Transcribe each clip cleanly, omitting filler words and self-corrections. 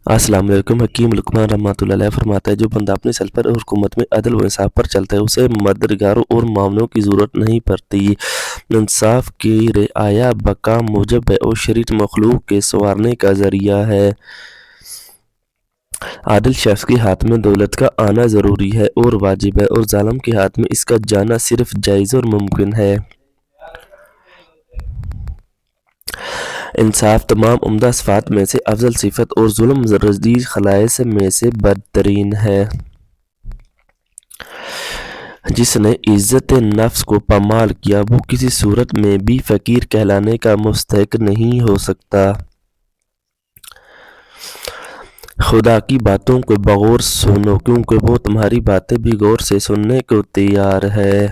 السلام علیکم۔ حکیم لقمان رحمۃ اللہ علیہ فرماتا ہے جو بندہ اپنے سل پر اور حکومت میں عدل و انصاف پر چلتا ہے اسے مددگاروں اور معاونوں کی ضرورت نہیں پڑتی۔ انصاف کی رعایہ بقا موجب ہے اور شریعت مخلوق کے سنوارنے کا ذریعہ ہے۔ عادل شخص کے ہاتھ میں دولت کا آنا ضروری ہے اور واجب ہے، اور ظالم کے ہاتھ میں اس کا جانا صرف جائز اور ممکن ہے۔ انصاف تمام عمدہ صفات میں سے افضل صفت اور ظلم رزیل خصائص میں سے بدترین ہے۔ جس نے عزت نفس کو پامال کیا وہ کسی صورت میں بھی فقیر کہلانے کا مستحق نہیں ہو سکتا۔ خدا کی باتوں کو بغور سنو کیونکہ وہ تمہاری باتیں بھی غور سے سننے کو تیار ہے۔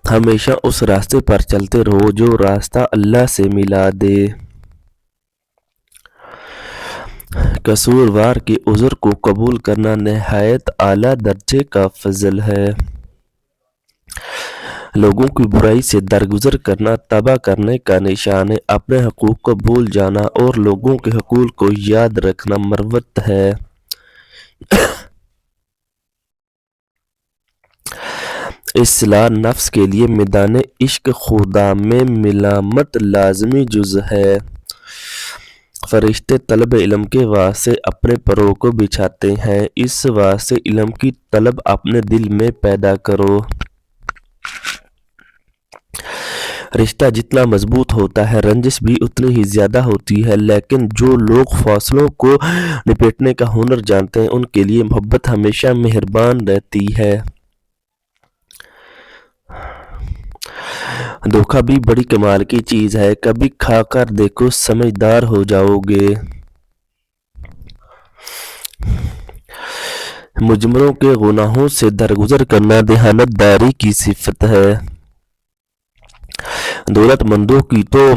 ہمیشہ اس راستے پر چلتے رہو جو راستہ اللہ سے ملا دے۔ قصوروار کے عذر کو قبول کرنا نہایت اعلیٰ درجے کا فضل ہے۔ لوگوں کی برائی سے درگزر کرنا تباہ کرنے کا نشان ہے۔ اپنے حقوق کو بھول جانا اور لوگوں کے حقوق کو یاد رکھنا مروت ہے۔ اصلاح نفس کے لیے میدان عشق خدا میں ملامت لازمی جز ہے۔ فرشتے طلب علم کے واسطے اپنے پروں کو بچھاتے ہیں، اس واسطے علم کی طلب اپنے دل میں پیدا کرو۔ رشتہ جتنا مضبوط ہوتا ہے رنجش بھی اتنی ہی زیادہ ہوتی ہے، لیکن جو لوگ فاصلوں کو نپٹنے کا ہنر جانتے ہیں ان کے لیے محبت ہمیشہ مہربان رہتی ہے۔ دھوکہ بھی بڑی کمال کی چیز ہے، کبھی کھا کر دیکھو سمجھدار ہو جاؤ گے۔ مجرموں کے گناہوں سے درگزر کرنا دیانت داری کی صفت ہے۔ دولت مندوں کی تو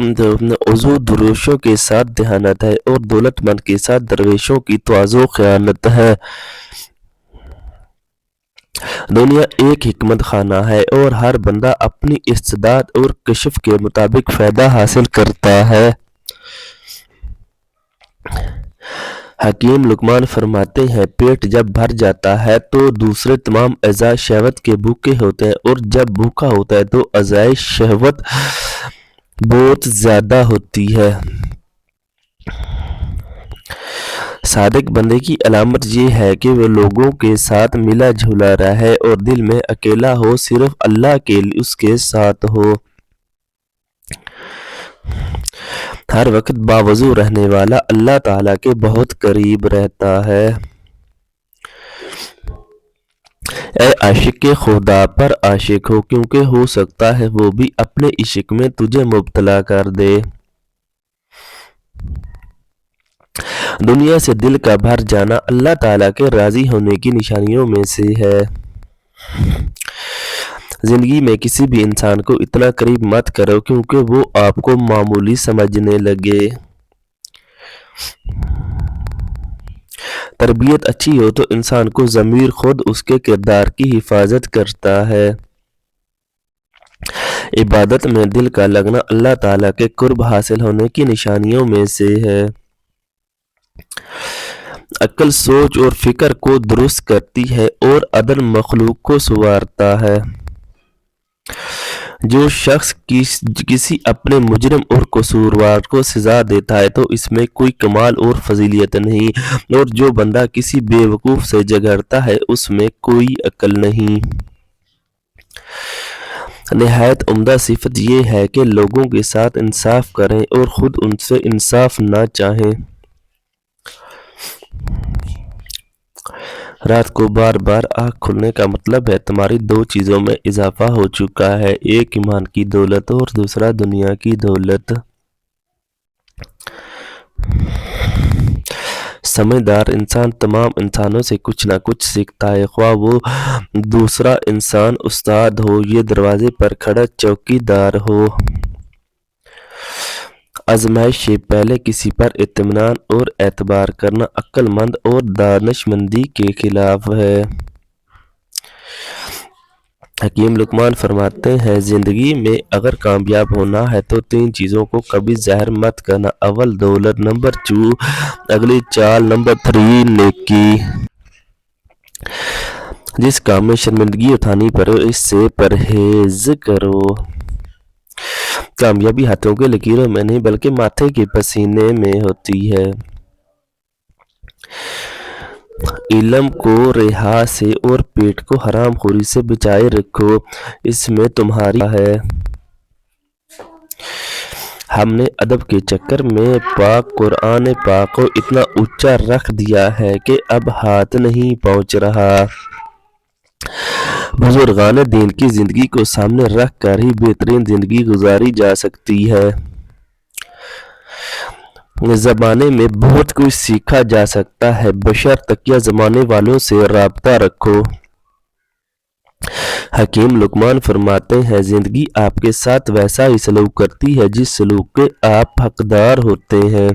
عزو درویشوں کے ساتھ دیانت ہے، اور دولت مند کے ساتھ درویشوں کی تو عزو خیانت ہے۔ دنیا ایک حکمت خانہ ہے اور ہر بندہ اپنی استعداد اور کشف کے مطابق فائدہ حاصل کرتا ہے۔ حکیم لقمان فرماتے ہیں پیٹ جب بھر جاتا ہے تو دوسرے تمام اعضاء شہوت کے بھوکے ہوتے ہیں، اور جب بھوکا ہوتا ہے تو اعضاء شہوت بہت زیادہ ہوتی ہے۔ صادق بندے کی علامت یہ ہے کہ وہ لوگوں کے ساتھ ملا جلا رہے اور دل میں اکیلا ہو صرف اللہ کے اس کے ساتھ ہو۔ ہر وقت باوضو رہنے والا اللہ تعالیٰ کے بہت قریب رہتا ہے۔ اے عاشق خدا پر عاشق ہو، کیونکہ ہو سکتا ہے وہ بھی اپنے عشق میں تجھے مبتلا کر دے۔ دنیا سے دل کا بھر جانا اللہ تعالیٰ کے راضی ہونے کی نشانیوں میں سے ہے۔ زندگی میں کسی بھی انسان کو اتنا قریب مت کرو کیونکہ وہ آپ کو معمولی سمجھنے لگے۔ تربیت اچھی ہو تو انسان کو ضمیر خود اس کے کردار کی حفاظت کرتا ہے۔ عبادت میں دل کا لگنا اللہ تعالیٰ کے قرب حاصل ہونے کی نشانیوں میں سے ہے۔ عقل سوچ اور فکر کو درست کرتی ہے اور عدل مخلوق کو سنوارتا ہے۔ جو شخص کسی اپنے مجرم اور قصوروار کو سزا دیتا ہے تو اس میں کوئی کمال اور فضیلت نہیں، اور جو بندہ کسی بے وقوف سے جھگڑتا ہے اس میں کوئی عقل نہیں۔ نہایت عمدہ صفت یہ ہے کہ لوگوں کے ساتھ انصاف کریں اور خود ان سے انصاف نہ چاہیں۔ رات کو بار بار آنکھ کھلنے کا مطلب ہے تمہاری دو چیزوں میں اضافہ ہو چکا ہے، ایک ایمان کی دولت اور دوسرا دنیا کی دولت۔ سمجھدار انسان تمام انسانوں سے کچھ نہ کچھ سیکھتا ہے، خواہ وہ دوسرا انسان استاد ہو یا دروازے پر کھڑا چوکیدار ہو۔ آزمائش سے پہلے کسی پر اطمینان اور اعتبار کرنا عقل مند اور دانشمندی کے خلاف ہے۔ حکیم لقمان فرماتے ہیں زندگی میں اگر کامیاب ہونا ہے تو 3 چیزوں کو کبھی ظاہر مت کرنا. اول دولت، نمبر 2 اگلی چال، نمبر 3 نیکی. جس کام میں شرمندگی اٹھانی پڑے اس سے پرہیز کرو. کامیابی ہاتھوں کے لکیروں میں نہیں بلکہ ماتھے کے پسینے میں ہوتی ہے. علم کو رہا سے اور پیٹ کو حرام خوری سے بچائے رکھو، اس میں تمہاری ہے. ہم نے ادب کے چکر میں پاک قرآن پاک کو اتنا اونچا رکھ دیا ہے کہ اب ہاتھ نہیں پہنچ رہا. بزرگان دین کی زندگی کو سامنے رکھ کر ہی بہترین زندگی گزاری جا سکتی ہے. زمانے میں بہت کچھ سیکھا جا سکتا ہے بشرطیکہ زمانے والوں سے رابطہ رکھو. حکیم لقمان فرماتے ہیں زندگی آپ کے ساتھ ویسا ہی سلوک کرتی ہے جس سلوک کے آپ حقدار ہوتے ہیں.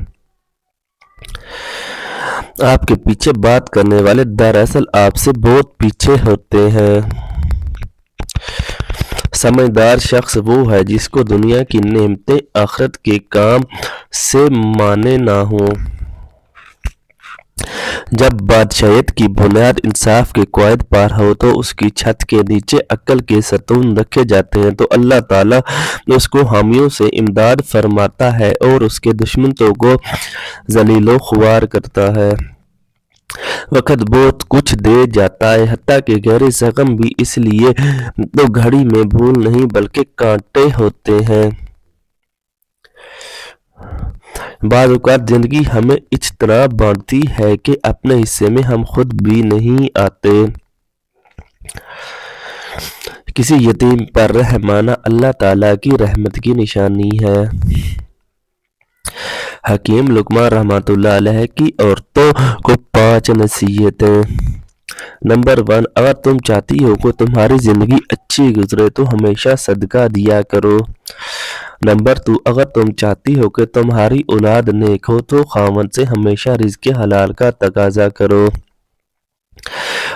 آپ کے پیچھے بات کرنے والے دراصل آپ سے بہت پیچھے ہوتے ہیں. سمجھدار شخص وہ ہے جس کو دنیا کی نعمتیں آخرت کے کام سے مانے نہ ہوں. جب بادشاہیت کی بنیاد انصاف کے قواعد پر ہو تو اس کی چھت کے نیچے عقل کے ستون رکھے جاتے ہیں تو اللہ تعالیٰ اس کو حامیوں سے امداد فرماتا ہے اور اس کے دشمنوں کو ذلیل و خوار کرتا ہے. وقت بہت کچھ دے جاتا ہے حتیٰ کہ گہرے زخم بھی اس لیے تو گھڑی میں بھول نہیں بلکہ کانٹے ہوتے ہیں. بعض اوقات زندگی ہمیں اجتناب بانٹتی ہے کہ اپنے حصے میں ہم خود بھی نہیں آتے. کسی یتیم پر رحم آنا اللہ تعالیٰ کی رحمت کی نشانی ہے. حکیم لقمان رحمۃ اللہ علیہ کی عورتوں کو 5 نصیحتیں. نمبر 1 اگر تم چاہتی ہو کہ تمہاری زندگی اچھی گزرے تو ہمیشہ صدقہ دیا کرو. نمبر 2 اگر تم چاہتی ہو کہ تمہاری اولاد نیک ہو تو خاوند سے ہمیشہ رزق حلال کا تقاضا کرو.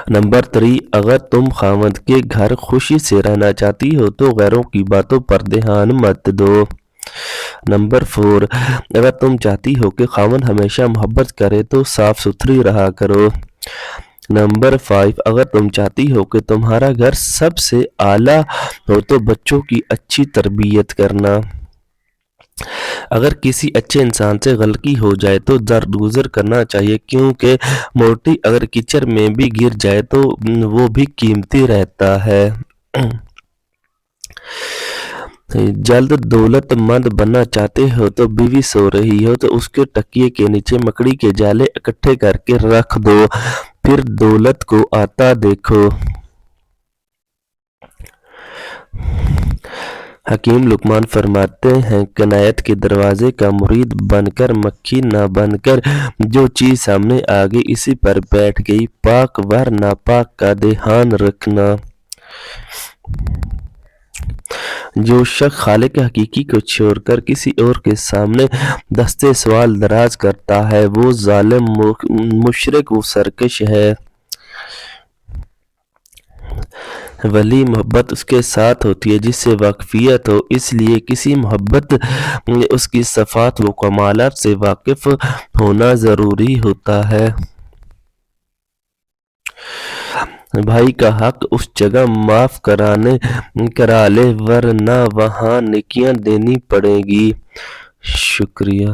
نمبر 3 اگر تم خاوند کے گھر خوشی سے رہنا چاہتی ہو تو غیروں کی باتوں پر دھیان مت دو. نمبر 4 اگر تم چاہتی ہو کہ خاوند ہمیشہ محبت کرے تو صاف ستھری رہا کرو. نمبر 5 اگر تم چاہتی ہو کہ تمہارا گھر سب سے اعلیٰ ہو تو بچوں کی اچھی تربیت کرنا. اگر کسی اچھے انسان سے غلطی ہو جائے تو درگزر کرنا چاہیے کیونکہ موٹی اگر کیچڑ میں بھی گر جائے تو وہ بھی قیمتی رہتا ہے. جلد دولت مند بننا چاہتے ہو تو بیوی سو رہی ہو تو اس کے تکیے کے نیچے مکڑی کے جالے اکٹھے کر کے رکھ دو پھر دولت کو آتا دیکھو. حکیم لقمان فرماتے ہیں کنایت کے دروازے کا مرید بن کر مکھی نہ بن کر جو چیز سامنے آ گئی اسی پر بیٹھ گئی پاک ور ناپاک کا دھیان رکھنا. جو شخص خالق حقیقی کو چھوڑ کر کسی اور کے سامنے دستے سوال دراز کرتا ہے وہ ظالم مشرک و سرکش ہے. ولی محبت اس کے ساتھ ہوتی ہے جس سے واقفیت ہو اس لیے کسی محبت اس کی صفات و کمالات سے واقف ہونا ضروری ہوتا ہے. بھائی کا حق اس جگہ معاف کرا لے ورنہ وہاں نیکیاں دینی پڑیں گی. شکریہ.